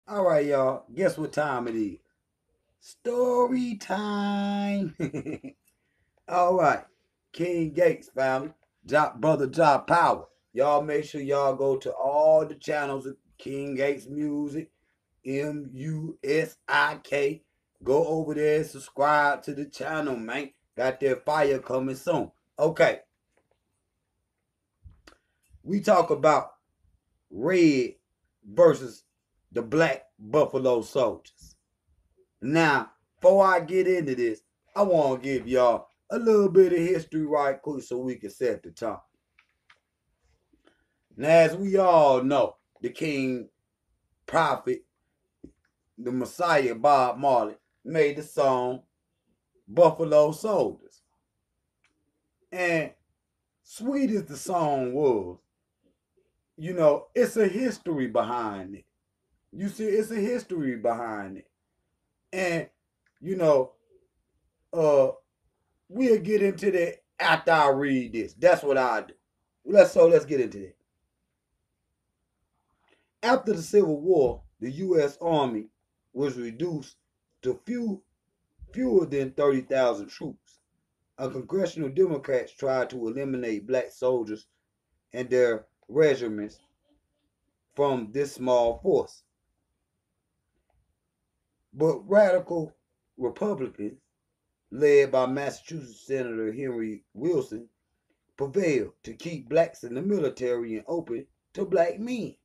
All right, y'all. Guess what time it is? Story time. All right. King Gates family. Brother Job Power. Y'all make sure y'all go to all the channels of King Gates Music, Musik. Go over there and subscribe to the channel, man. Got that fire coming soon. Okay. We talk about red versus the black Buffalo Soldiers. Now, before I get into this, I want to give y'all a little bit of history right quick so we can set the tone. Now, as we all know, the King Prophet, the Messiah Bob Marley, made the song Buffalo Soldiers. And sweet as the song was, it's a history behind it. You see, it's a history behind it. And, you know, uh, we'll get into that after I read this. That's what I do. Let's get into that. After the Civil War, the U.S. Army was reduced to fewer than 30,000 troops. Congressional Democrats tried to eliminate black soldiers and their regiments from this small force. But radical Republicans, led by Massachusetts Senator Henry Wilson, prevailed to keep blacks in the military and open to black men.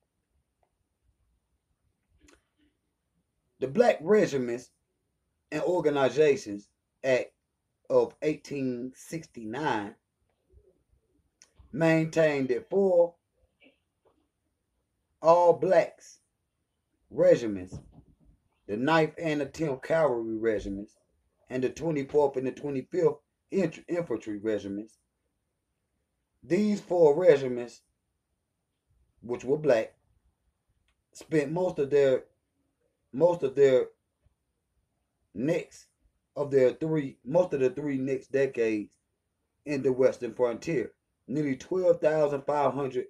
The Black Regiments and Organizations Act of 1869 maintained that for all blacks regiments, the 9th and the 10th Cavalry Regiments, and the 24th and the 25th Infantry Regiments, these four regiments, which were black, spent most of their next most of the three next decades in the western frontier. Nearly 12,500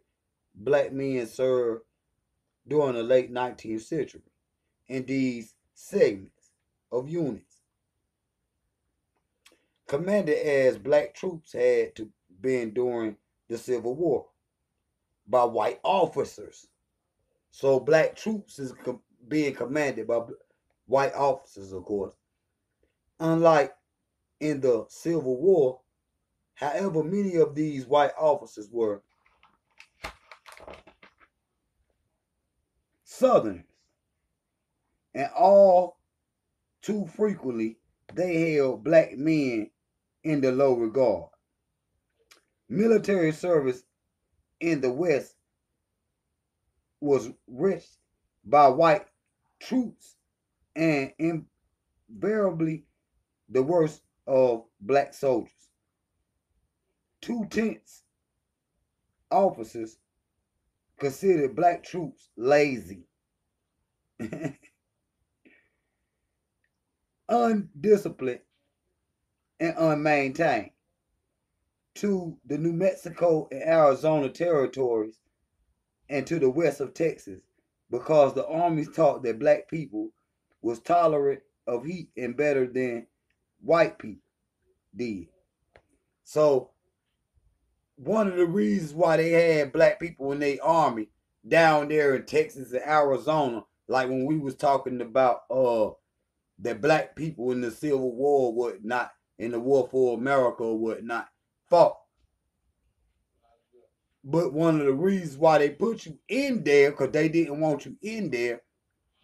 black men served during the late 19th century in these segments of units, commanded as black troops had to been during the Civil War by white officers. So black troops is being commanded by white officers, of course. Unlike in the Civil War, however, many of these white officers were Southerners, and all too frequently they held black men in the low regard. Military service in the West was rich by white troops and invariably the worst of black soldiers. Two-tenths officers considered black troops lazy, undisciplined, and unmaintained. To the New Mexico and Arizona territories and to the west of Texas, because the armies taught that black people was tolerant of heat and better than white people did. So one of the reasons why they had black people in their army down there in Texas and Arizona, like when we was talking about the black people in the Civil War, whatnot, in the War for America or whatnot, fought. But one of the reasons why they put you in there, because they didn't want you in there,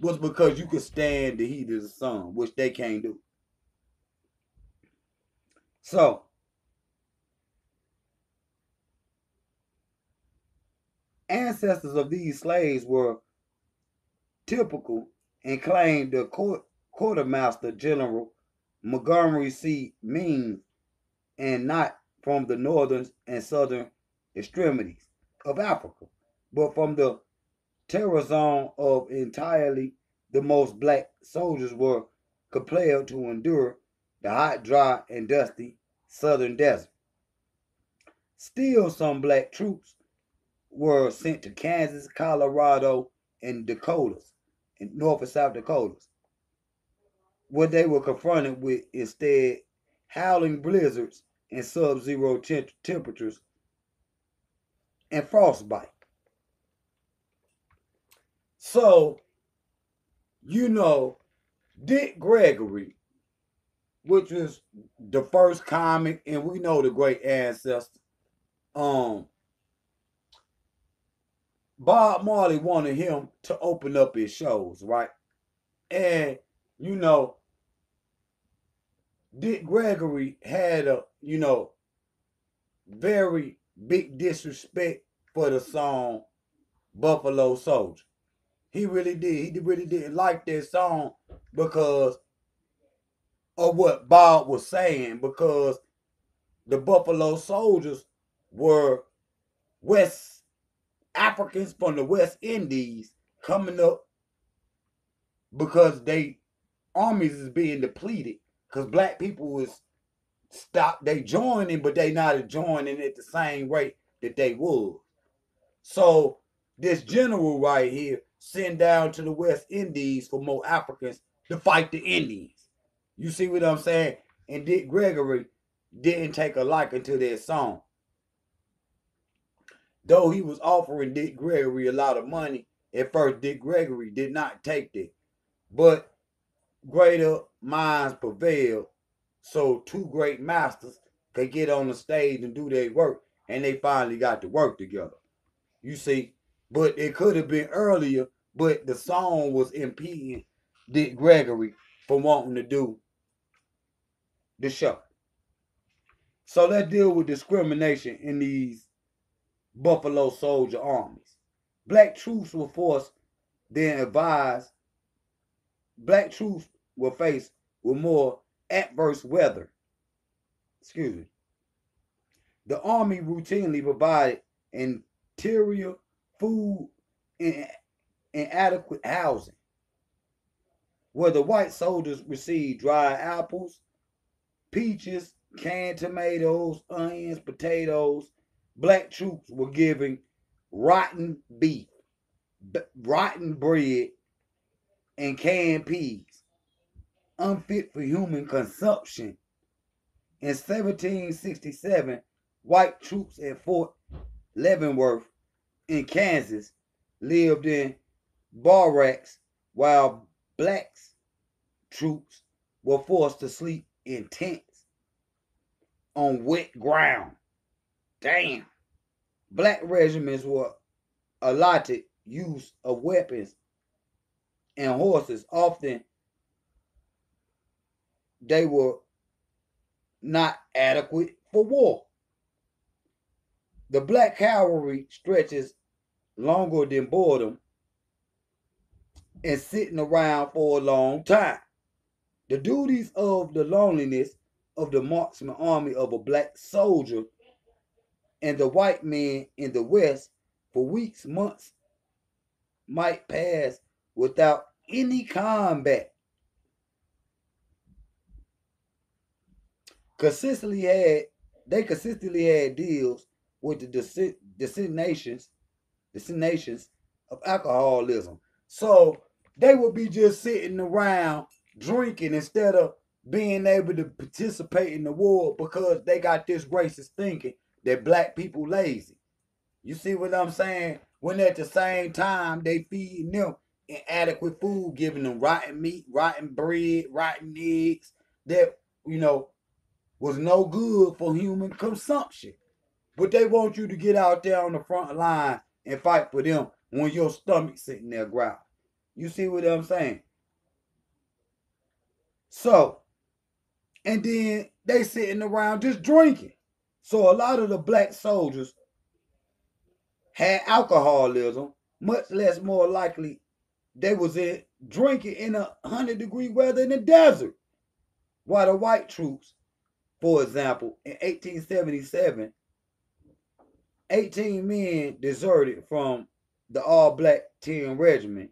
was because you could stand the heat of the sun, which they can't do. So, ancestors of these slaves were typical and claimed the quartermaster general Montgomery C. Means, and not from the northern and southern extremities of Africa, but from the terror zone of entirely the most black soldiers were compelled to endure the hot, dry, and dusty southern desert. Still, some black troops were sent to Kansas, Colorado, and Dakotas, in North and South Dakotas. What they were confronted with instead howling blizzards and sub-zero temperatures and frostbite. So, you know, Dick Gregory, which was the first comic, and we know the great ancestor, Bob Marley wanted him to open up his shows, right? And, you know, Dick Gregory had a, very big disrespect for the song Buffalo Soldier. He really did. He really didn't like that song because of what Bob was saying, because the Buffalo Soldiers were West Africans from the West Indies coming up because they armies is being depleted because black people was stopped. They joining, but they not joining at the same rate that they would. So this general right here sent down to the West Indies for more Africans to fight the Indians. You see what I'm saying? And Dick Gregory didn't take a liking to their song. Though he was offering Dick Gregory a lot of money, at first Dick Gregory did not take that. But greater minds prevailed, so two great masters could get on the stage and do their work, and they finally got to work together. You see, but it could have been earlier, but the song was impeding Dick Gregory from wanting to do the show. So let's deal with discrimination in these Buffalo Soldier armies. Black troops were forced, then advised, black troops were faced with more adverse weather. Excuse me. The army routinely provided interior food and inadequate housing, where the white soldiers received dry apples, peaches, canned tomatoes, onions, potatoes. Black troops were given rotten beef, rotten bread, and canned peas, unfit for human consumption. In 1767, white troops at Fort Leavenworth in Kansas lived in barracks while black troops were forced to sleep in tents on wet ground. Damn. Black regiments were allotted use of weapons and horses. Often they were not adequate for war. The black cavalry stretches longer than boredom and sitting around for a long time. The duties of the loneliness of the marksman army of a black soldier and the white men in the West for weeks, months might pass without any combat. They consistently had deals with the destinations of alcoholism. So they would be just sitting around drinking instead of being able to participate in the war because they got this racist thinking that black people lazy. You see what I'm saying? When at the same time they feeding them inadequate food, giving them rotten meat, rotten bread, rotten eggs that, was no good for human consumption. But they want you to get out there on the front line and fight for them when your stomach's sitting there growling. You see what I'm saying? So, and then they sitting around just drinking. So a lot of the black soldiers had alcoholism, much less more likely they was in drinking in 100-degree weather in the desert. While the white troops, for example, in 1877, 18 men deserted from the all-black 10 regiment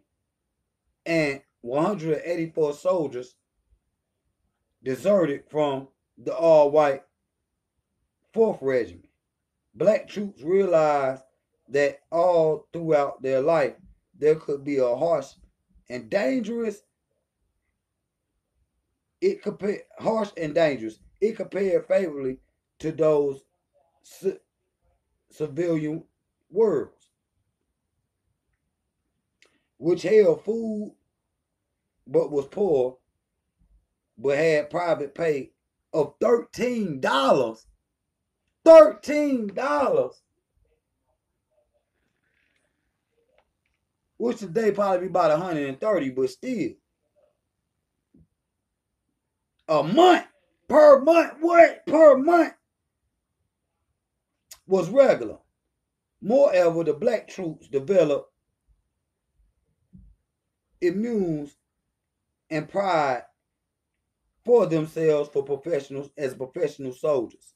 and 184 soldiers deserted from the all-white 4th regiment. Black troops realized that all throughout their life there could be a harsh and dangerous. It compared harsh and dangerous. It compared favorably to those civilian worlds, which held food but was poor, but had private pay of $13. $13, which today probably be about 130, but still, a month per month. What per month was regular. Moreover, the black troops developed immunes and pride for themselves for professionals as professional soldiers.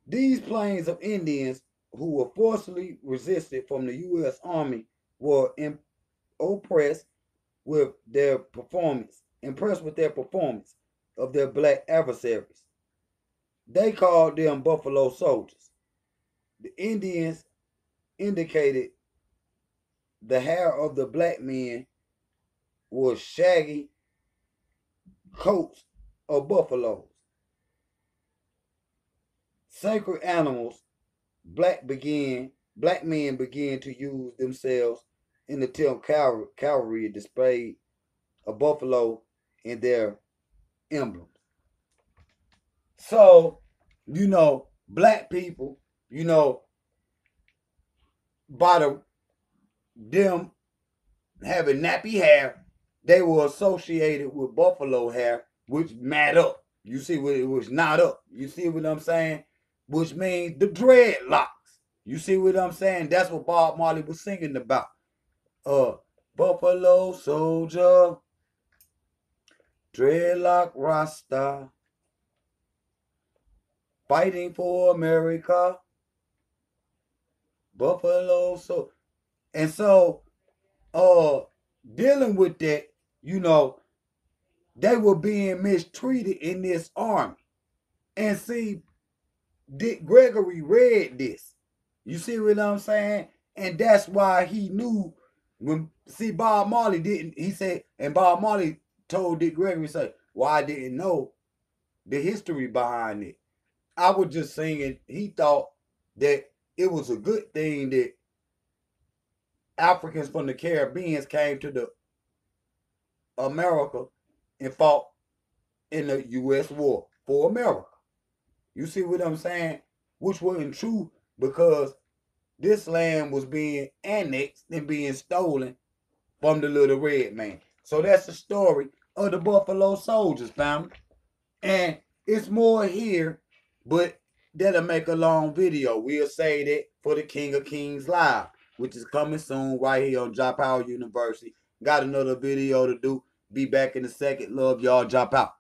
These plains of Indians who were forcibly resisted from the U.S. Army were oppressed with their performance, impressed with their performance of their black adversaries. They called them Buffalo Soldiers. The Indians indicated the hair of the black men was shaggy coats of buffaloes. Sacred animals black men began to use themselves in the cavalry displayed a buffalo in their emblems. So, black people, by them having nappy hair, they were associated with buffalo hair, which mat up. You see what it was not up. You see what I'm saying? Which means the dreadlocks. You see what I'm saying? That's what Bob Marley was singing about. Buffalo soldier, dreadlock rasta, fighting for America. Buffalo so and so dealing with that, they were being mistreated in this army. And see, Dick Gregory read this. You see what I'm saying? And that's why he knew Bob Marley didn't, he said, and Bob Marley told Dick Gregory, say, well, I didn't know the history behind it. I was just saying he thought that it was a good thing that Africans from the Caribbean came to the America and fought in the U.S. war for America. You see what I'm saying? Which wasn't true because this land was being annexed and being stolen from the little red man. So that's the story of the Buffalo Soldiers, family. And it's more here, but that'll make a long video. We'll say that for the King of Kings Live, which is coming soon right here on Drop Out University. Got another video to do. Be back in a second. Love y'all. Drop out.